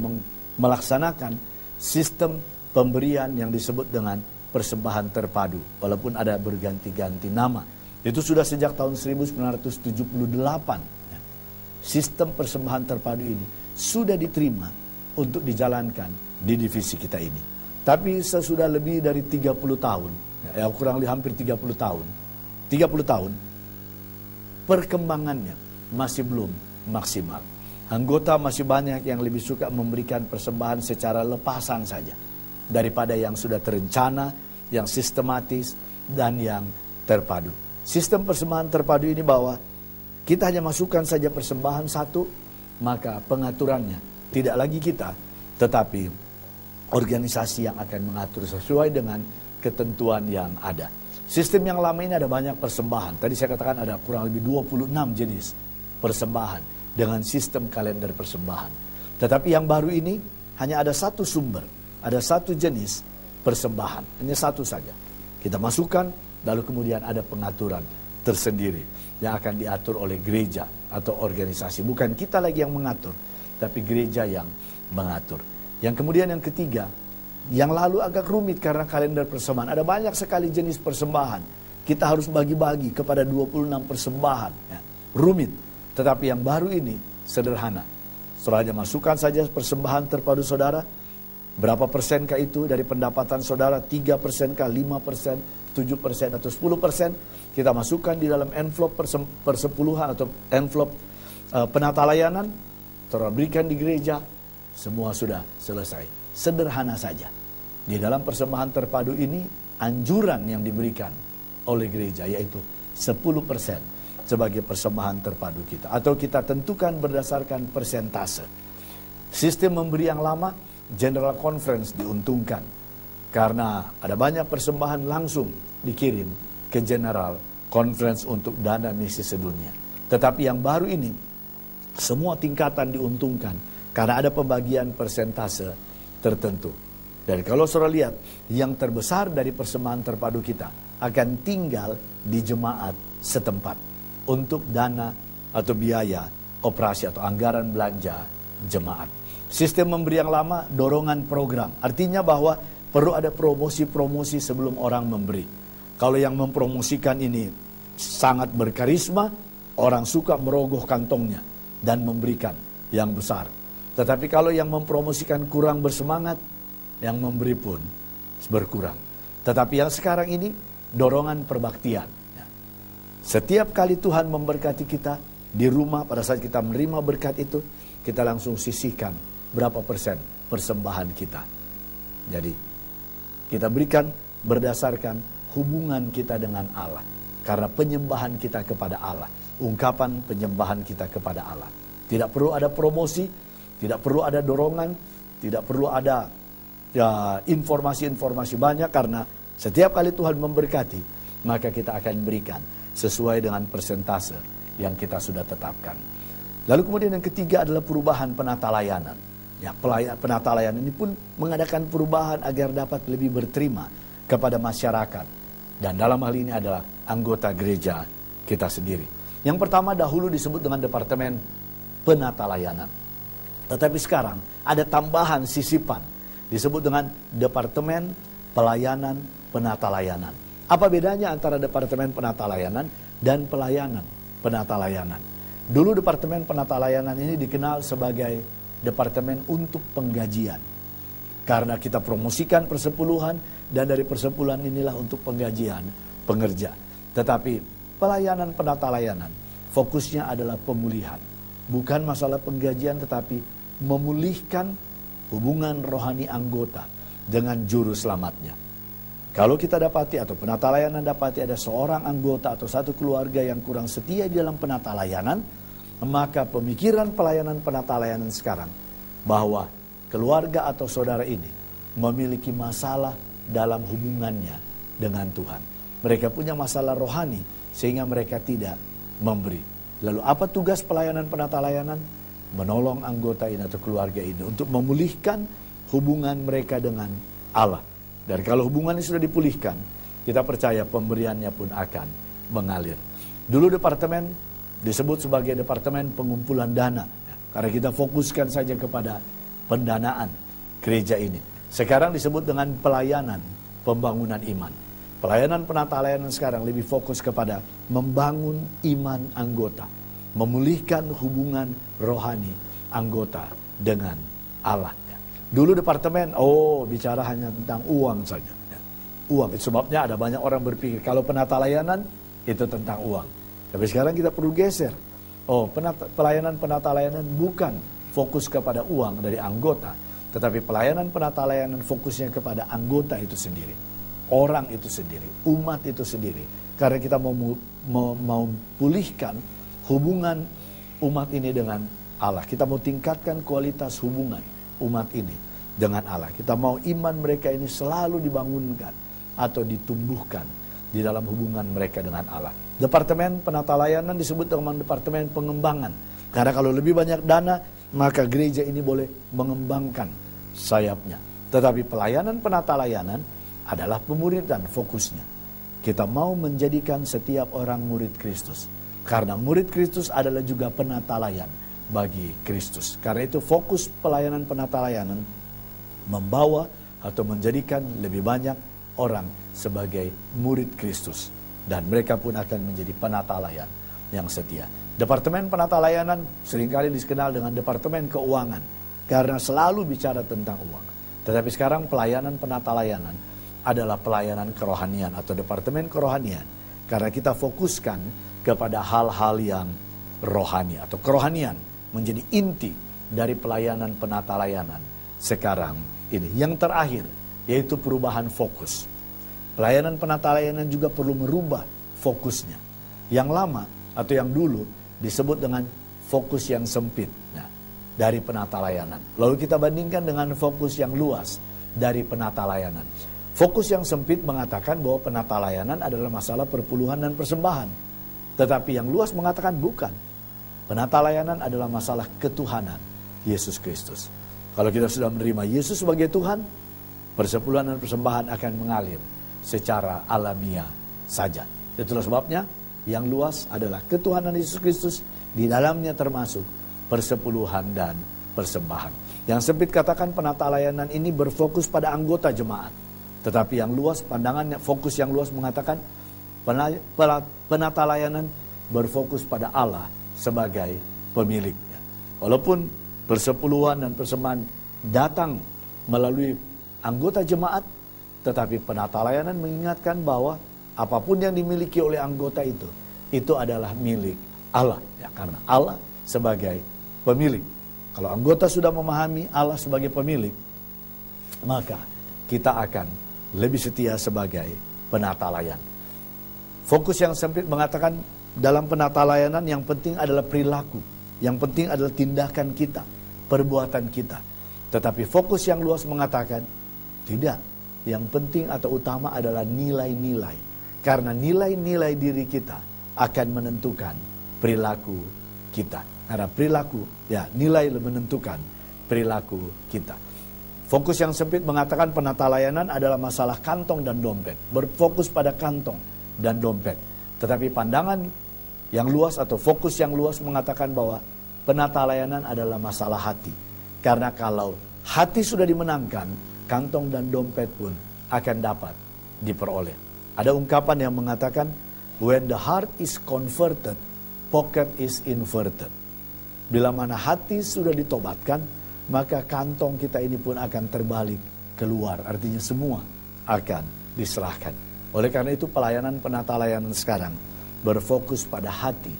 melaksanakan sistem pemberian yang disebut dengan persembahan terpadu. Walaupun ada berganti-ganti nama. Itu sudah sejak tahun 1978. Sistem persembahan terpadu ini sudah diterima untuk dijalankan di divisi kita ini. Tapi sesudah lebih dari 30 tahun, kurang lebih hampir 30 tahun, perkembangannya masih belum maksimal. Anggota masih banyak yang lebih suka memberikan persembahan secara lepasan saja daripada yang sudah terencana, yang sistematis, dan yang terpadu. Sistem persembahan terpadu ini bahwa kita hanya masukkan saja persembahan satu, maka pengaturannya tidak lagi kita, tetapi organisasi yang akan mengatur sesuai dengan ketentuan yang ada. Sistem yang lama ini ada banyak persembahan. Tadi saya katakan ada kurang lebih 26 jenis persembahan dengan sistem kalender persembahan. Tetapi yang baru ini hanya ada satu sumber, ada satu jenis persembahan, hanya satu saja. Kita masukkan, lalu kemudian ada pengaturan tersendiri yang akan diatur oleh gereja atau organisasi. Bukan kita lagi yang mengatur, tapi gereja yang mengatur. Yang kemudian yang ketiga, yang lalu agak rumit karena kalender persembahan. Ada banyak sekali jenis persembahan. Kita harus bagi-bagi kepada 26 persembahan. Ya, rumit. Tetapi yang baru ini sederhana. Saudara hanya masukkan saja persembahan terpadu saudara. Berapa persenkah itu dari pendapatan saudara? 3% kah, 5%, 7% atau 10%. Kita masukkan di dalam envelope persepuluhan atau envelope penata layanan. Saudara berikan di gereja. Semua sudah selesai. Sederhana saja. Di dalam persembahan terpadu ini anjuran yang diberikan oleh gereja yaitu 10% sebagai persembahan terpadu kita. Atau kita tentukan berdasarkan persentase. Sistem memberi yang lama, General Conference diuntungkan. Karena ada banyak persembahan langsung dikirim ke General Conference untuk dana misi sedunia. Tetapi yang baru ini, semua tingkatan diuntungkan. Karena ada pembagian persentase tertentu. Dan kalau saudara lihat, yang terbesar dari persembahan terpadu kita akan tinggal di jemaat setempat untuk dana atau biaya operasi atau anggaran belanja jemaat. Sistem memberi yang lama, dorongan program. Artinya bahwa perlu ada promosi-promosi sebelum orang memberi. Kalau yang mempromosikan ini sangat berkarisma, orang suka merogoh kantongnya dan memberikan yang besar. Tetapi kalau yang mempromosikan kurang bersemangat, yang memberi pun berkurang. Tetapi yang sekarang ini, dorongan perbaktian. Setiap kali Tuhan memberkati kita di rumah, pada saat kita menerima berkat itu, kita langsung sisihkan berapa persen persembahan kita. Jadi, kita berikan berdasarkan hubungan kita dengan Allah. Karena penyembahan kita kepada Allah. Ungkapan penyembahan kita kepada Allah. Tidak perlu ada promosi, tidak perlu ada dorongan, tidak perlu ada informasi-informasi banyak. Karena setiap kali Tuhan memberkati, maka kita akan berikan sesuai dengan persentase yang kita sudah tetapkan. Lalu kemudian yang ketiga adalah perubahan penata layanan. Ya, penata layanan ini pun mengadakan perubahan agar dapat lebih berterima kepada masyarakat. Dan dalam hal ini adalah anggota gereja kita sendiri. Yang pertama dahulu disebut dengan Departemen Penata Layanan. Tetapi sekarang ada tambahan sisipan disebut dengan Departemen Pelayanan Penata Layanan. Apa bedanya antara Departemen Penata Layanan dan Pelayanan Penata Layanan? Dulu Departemen Penata Layanan ini dikenal sebagai Departemen untuk Penggajian. Karena kita promosikan persepuluhan dan dari persepuluhan inilah untuk penggajian pengerja. Tetapi Pelayanan Penata Layanan fokusnya adalah pemulihan. Bukan masalah penggajian tetapi memulihkan hubungan rohani anggota dengan juru selamatnya. Kalau kita dapati atau penata layanan dapati ada seorang anggota atau satu keluarga yang kurang setia di dalam penata layanan, maka pemikiran pelayanan penata layanan sekarang bahwa keluarga atau saudara ini memiliki masalah dalam hubungannya dengan Tuhan. Mereka punya masalah rohani sehingga mereka tidak memberi. Lalu apa tugas pelayanan penata layanan? Menolong anggota ini atau keluarga ini untuk memulihkan hubungan mereka dengan Allah. Dan kalau hubungan ini sudah dipulihkan, kita percaya pemberiannya pun akan mengalir. Dulu departemen disebut sebagai Departemen Pengumpulan Dana. Karena kita fokuskan saja kepada pendanaan gereja ini. Sekarang disebut dengan pelayanan pembangunan iman. Pelayanan penata layanan sekarang lebih fokus kepada membangun iman anggota. Memulihkan hubungan rohani anggota dengan Allah. Dulu departemen, bicara hanya tentang uang saja. Uang, itu sebabnya ada banyak orang berpikir, kalau penata layanan, itu tentang uang. Tapi sekarang kita perlu geser. pelayanan penata layanan bukan fokus kepada uang dari anggota, tetapi pelayanan penata layanan fokusnya kepada anggota itu sendiri, orang itu sendiri, umat itu sendiri. Karena kita mau pulihkan hubungan umat ini dengan Allah. Kita mau tingkatkan kualitas hubungan umat ini dengan Allah. Kita mau iman mereka ini selalu dibangunkan atau ditumbuhkan di dalam hubungan mereka dengan Allah. Departemen penata layanan disebut dengan departemen pengembangan. Karena kalau lebih banyak dana, maka gereja ini boleh mengembangkan sayapnya. Tetapi pelayanan penata layanan adalah pemuridan fokusnya. Kita mau menjadikan setiap orang murid Kristus. Karena murid Kristus adalah juga penata layan bagi Kristus. Karena itu fokus pelayanan penata layanan membawa atau menjadikan lebih banyak orang sebagai murid Kristus. Dan mereka pun akan menjadi penata layan yang setia. Departemen penata layanan seringkali dikenal dengan departemen keuangan. Karena selalu bicara tentang uang. Tetapi sekarang pelayanan penata layanan adalah pelayanan kerohanian atau departemen kerohanian. Karena kita fokuskan kepada hal-hal yang rohani atau kerohanian menjadi inti dari pelayanan penata layanan sekarang ini. Yang terakhir yaitu perubahan fokus. Pelayanan penata layanan juga perlu merubah fokusnya. Yang lama atau yang dulu disebut dengan fokus yang sempit dari penata layanan. Lalu kita bandingkan dengan fokus yang luas dari penata layanan. Fokus yang sempit mengatakan bahwa penata layanan adalah masalah perpuluhan dan persembahan. Tetapi yang luas mengatakan bukan. Penata layanan adalah masalah ketuhanan Yesus Kristus. Kalau kita sudah menerima Yesus sebagai Tuhan, persepuluhan dan persembahan akan mengalir secara alamiah saja. Itulah sebabnya yang luas adalah ketuhanan Yesus Kristus, di dalamnya termasuk persepuluhan dan persembahan. Yang sempit katakan penata layanan ini berfokus pada anggota jemaat. Tetapi yang luas pandangannya, fokus yang luas mengatakan penata layanan berfokus pada Allah sebagai pemiliknya. Walaupun persepuluhan dan persembahan datang melalui anggota jemaat, tetapi penata layanan mengingatkan bahwa apapun yang dimiliki oleh anggota itu adalah milik Allah. Ya, karena Allah sebagai pemilik. Kalau anggota sudah memahami Allah sebagai pemilik, maka kita akan lebih setia sebagai penata layan. Fokus yang sempit mengatakan dalam penata layanan yang penting adalah perilaku, yang penting adalah tindakan kita, perbuatan kita. Tetapi fokus yang luas mengatakan tidak, yang penting atau utama adalah nilai-nilai. Karena nilai-nilai diri kita akan menentukan perilaku kita. Karena perilaku, nilai menentukan perilaku kita. Fokus yang sempit mengatakan penata layanan adalah masalah kantong dan dompet. Berfokus pada kantong dan dompet. Tetapi pandangan yang luas atau fokus yang luas mengatakan bahwa penata layanan adalah masalah hati. Karena kalau hati sudah dimenangkan, kantong dan dompet pun akan dapat diperoleh. Ada ungkapan yang mengatakan, when the heart is converted, pocket is inverted. Bila mana hati sudah ditobatkan, maka kantong kita ini pun akan terbalik keluar. Artinya semua akan diserahkan. Oleh karena itu pelayanan penata layanan sekarang berfokus pada hati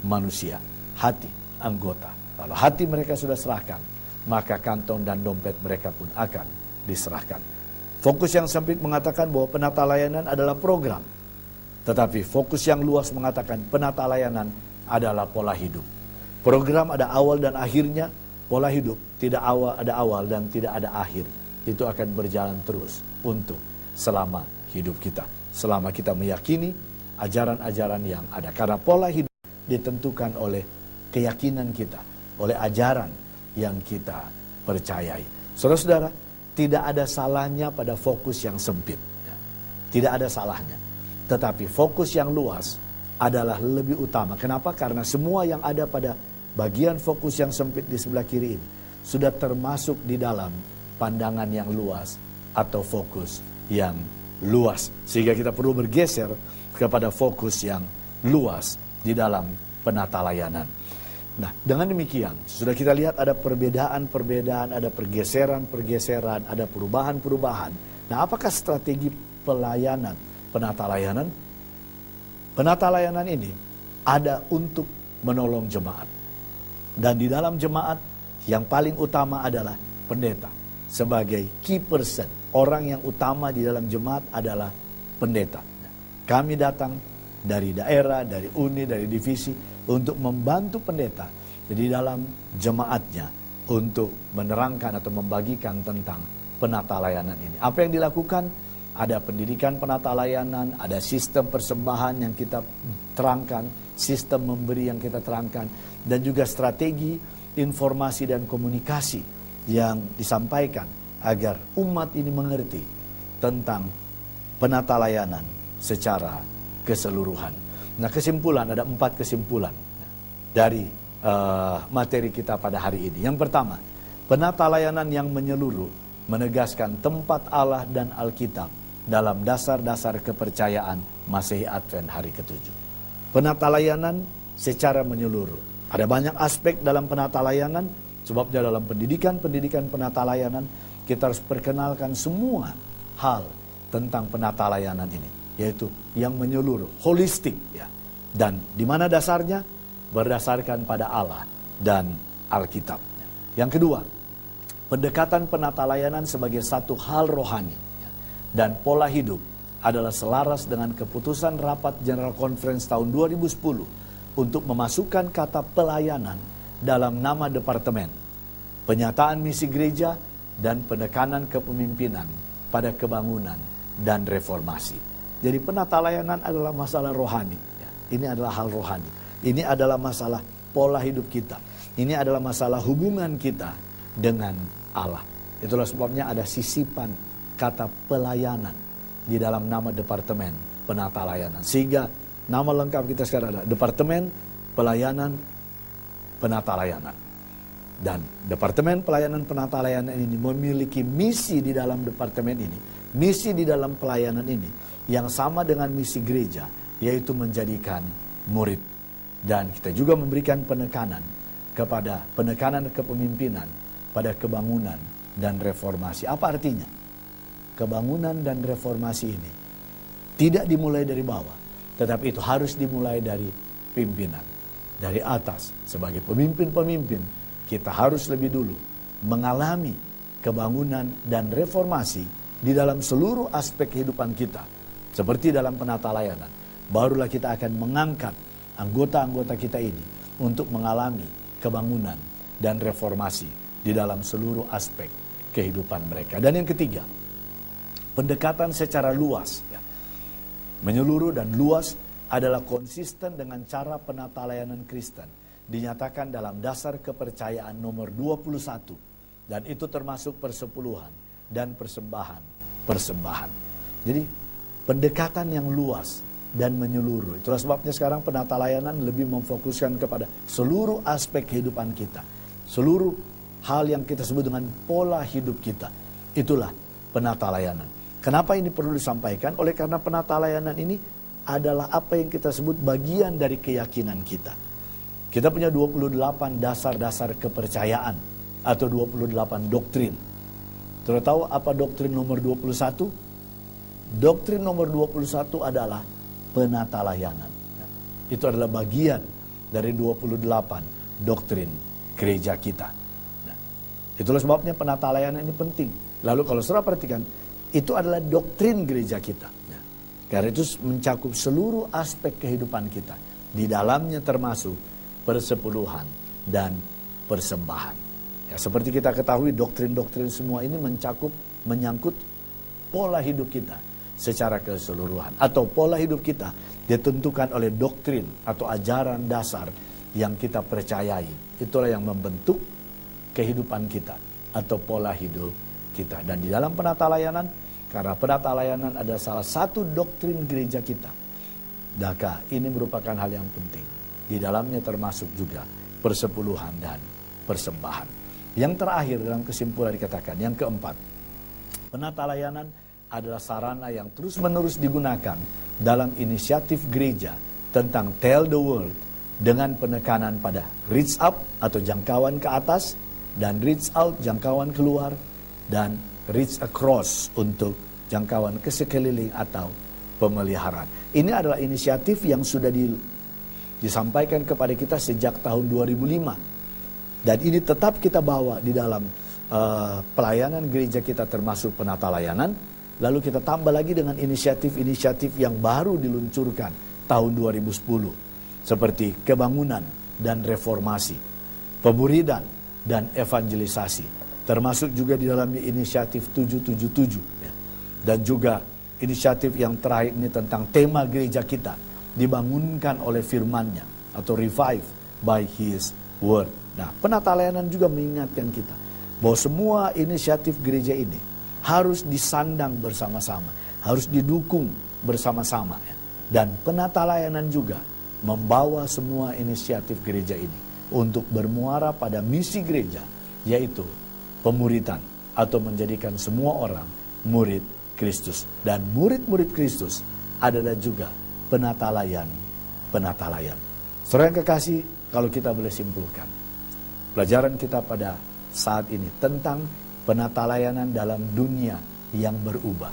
manusia, hati anggota. Kalau hati mereka sudah serahkan, maka kantong dan dompet mereka pun akan diserahkan. Fokus yang sempit mengatakan bahwa penata layanan adalah program. Tetapi fokus yang luas mengatakan penata layanan adalah pola hidup. Program ada awal dan akhirnya, pola hidup tidak ada awal dan tidak ada akhir. Itu akan berjalan terus untuk selama hidup kita. Selama kita meyakini ajaran-ajaran yang ada. Karena pola hidup ditentukan oleh keyakinan kita, oleh ajaran yang kita percayai. Saudara-saudara, tidak ada salahnya pada fokus yang sempit. Tidak ada salahnya. Tetapi fokus yang luas adalah lebih utama. Kenapa? Karena semua yang ada pada bagian fokus yang sempit di sebelah kiri ini sudah termasuk di dalam pandangan yang luas atau fokus yang luas. Sehingga kita perlu bergeser kepada fokus yang luas di dalam penata layanan. Nah, dengan demikian, sudah kita lihat ada perbedaan-perbedaan, ada pergeseran-pergeseran, ada perubahan-perubahan. Nah, apakah strategi pelayanan, penata layanan? Penata layanan ini ada untuk menolong jemaat. Dan di dalam jemaat yang paling utama adalah pendeta. Sebagai key person, orang yang utama di dalam jemaat adalah pendeta. Kami datang dari daerah, dari unit, dari divisi untuk membantu pendeta di dalam jemaatnya untuk menerangkan atau membagikan tentang penata layanan ini. Apa yang dilakukan? Ada pendidikan penata layanan, ada sistem persembahan yang kita terangkan, sistem memberi yang kita terangkan, dan juga strategi informasi dan komunikasi yang disampaikan agar umat ini mengerti tentang penata layanan secara keseluruhan. Nah, kesimpulan, ada 4 kesimpulan dari materi kita pada hari ini. Yang pertama, penata layanan yang menyeluruh menegaskan tempat Allah dan Alkitab dalam dasar-dasar kepercayaan Masehi Advent hari ke-7. Penata layanan secara menyeluruh. Ada banyak aspek dalam penata layanan, sebabnya dalam pendidikan penata layanan kita harus perkenalkan semua hal tentang penata layanan ini, yaitu yang menyeluruh, holistik ya. Dan di mana dasarnya? Berdasarkan pada Allah dan Alkitab. Yang kedua, pendekatan penata layanan sebagai satu hal rohani dan pola hidup adalah selaras dengan keputusan Rapat General Conference tahun 2010 untuk memasukkan kata pelayanan dalam nama departemen, penyataan misi gereja, dan penekanan kepemimpinan pada kebangunan dan reformasi. Jadi penata layanan adalah masalah rohani. Ini adalah hal rohani. Ini adalah masalah pola hidup kita. Ini adalah masalah hubungan kita dengan Allah. Itulah sebabnya ada sisipan kata pelayanan di dalam nama departemen penata layanan. Sehingga nama lengkap kita sekarang adalah Departemen Pelayanan Penata Layanan. Dan Departemen Pelayanan Penata Layanan ini memiliki misi di dalam departemen ini, misi di dalam pelayanan ini yang sama dengan misi gereja, yaitu menjadikan murid. Dan kita juga memberikan penekanan kepada penekanan kepemimpinan pada kebangunan dan reformasi. Apa artinya? Kebangunan dan reformasi ini tidak dimulai dari bawah, tetapi itu harus dimulai dari pimpinan, dari atas. Sebagai pemimpin-pemimpin, kita harus lebih dulu mengalami kebangunan dan reformasi di dalam seluruh aspek kehidupan kita. Seperti dalam penata layanan, barulah kita akan mengangkat anggota-anggota kita ini untuk mengalami kebangunan dan reformasi di dalam seluruh aspek kehidupan mereka. Dan yang ketiga, pendekatan secara luas, ya, menyeluruh dan luas adalah konsisten dengan cara penata layanan Kristen dinyatakan dalam dasar kepercayaan nomor 21, dan itu termasuk persepuluhan dan persembahan. Jadi pendekatan yang luas dan menyeluruh. Itulah sebabnya sekarang penata layanan lebih memfokuskan kepada seluruh aspek kehidupan kita, seluruh hal yang kita sebut dengan pola hidup kita. Itulah penata layanan. Kenapa ini perlu disampaikan? Oleh karena penata layanan ini adalah apa yang kita sebut bagian dari keyakinan kita. Kita punya 28 dasar-dasar kepercayaan atau 28 doktrin. Sudah tahu apa doktrin nomor 21? Doktrin nomor 21 adalah penata layanan. Itu adalah bagian dari 28 doktrin gereja kita. Nah, itulah sebabnya penata layanan ini penting. Lalu kalau saudara perhatikan, itu adalah doktrin gereja kita. Nah, karena itu mencakup seluruh aspek kehidupan kita. Di dalamnya termasuk persepuluhan dan persembahan. Ya, seperti kita ketahui, doktrin-doktrin semua ini menyangkut pola hidup kita secara keseluruhan. Atau pola hidup kita ditentukan oleh doktrin atau ajaran dasar yang kita percayai. Itulah yang membentuk kehidupan kita atau pola hidup kita. Dan di dalam penata layanan, karena penata layanan adalah salah satu doktrin gereja kita, maka ini merupakan hal yang penting. Di dalamnya termasuk juga persepuluhan dan persembahan. Yang terakhir dalam kesimpulan dikatakan, yang keempat, penata layanan adalah sarana yang terus-menerus digunakan dalam inisiatif gereja tentang Tell the World dengan penekanan pada reach up atau jangkauan ke atas, dan reach out jangkauan keluar, dan reach across untuk jangkauan ke sekeliling atau pemeliharaan. Ini adalah inisiatif yang sudah disampaikan kepada kita sejak tahun 2005. Dan ini tetap kita bawa di dalam pelayanan gereja kita termasuk penata layanan. Lalu kita tambah lagi dengan inisiatif-inisiatif yang baru diluncurkan tahun 2010. Seperti kebangunan dan reformasi, pemuridan dan evangelisasi. Termasuk juga di dalamnya inisiatif 777. Ya. Dan juga inisiatif yang terakhir ini tentang tema gereja kita. Dibangunkan oleh firman-Nya atau revive by His word. Nah, penata layanan juga mengingatkan kita bahwa semua inisiatif gereja ini harus disandang bersama-sama, harus didukung bersama-sama. Dan penata layanan juga membawa semua inisiatif gereja ini untuk bermuara pada misi gereja, yaitu pemuridan atau menjadikan semua orang murid Kristus. Dan murid-murid Kristus adalah juga penata layan. Saudara yang kekasih, kalau kita boleh simpulkan, pelajaran kita pada saat ini tentang penata layanan dalam dunia yang berubah,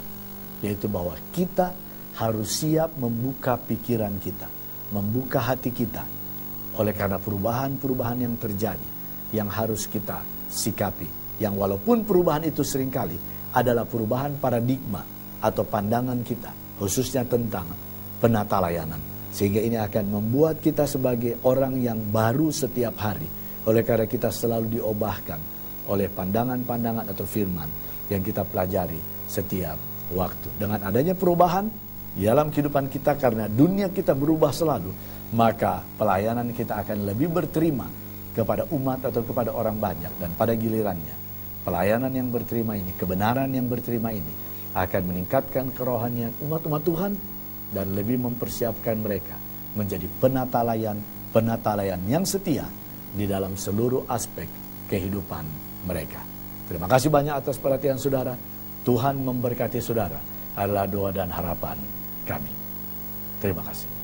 yaitu bahwa kita harus siap membuka pikiran kita, membuka hati kita, oleh karena perubahan-perubahan yang terjadi, yang harus kita sikapi, yang walaupun perubahan itu seringkali adalah perubahan paradigma atau pandangan kita, khususnya tentang penata layanan. Sehingga ini akan membuat kita sebagai orang yang baru setiap hari. Oleh karena kita selalu diobahkan oleh pandangan-pandangan atau firman yang kita pelajari setiap waktu. Dengan adanya perubahan di dalam kehidupan kita, karena dunia kita berubah selalu, maka pelayanan kita akan lebih berterima kepada umat atau kepada orang banyak. Dan pada gilirannya, pelayanan yang berterima ini, kebenaran yang berterima ini akan meningkatkan kerohanian umat-umat Tuhan dan lebih mempersiapkan mereka menjadi penata layan yang setia di dalam seluruh aspek kehidupan mereka. Terima kasih banyak atas perhatian saudara. Tuhan memberkati saudara adalah doa dan harapan kami. Terima kasih.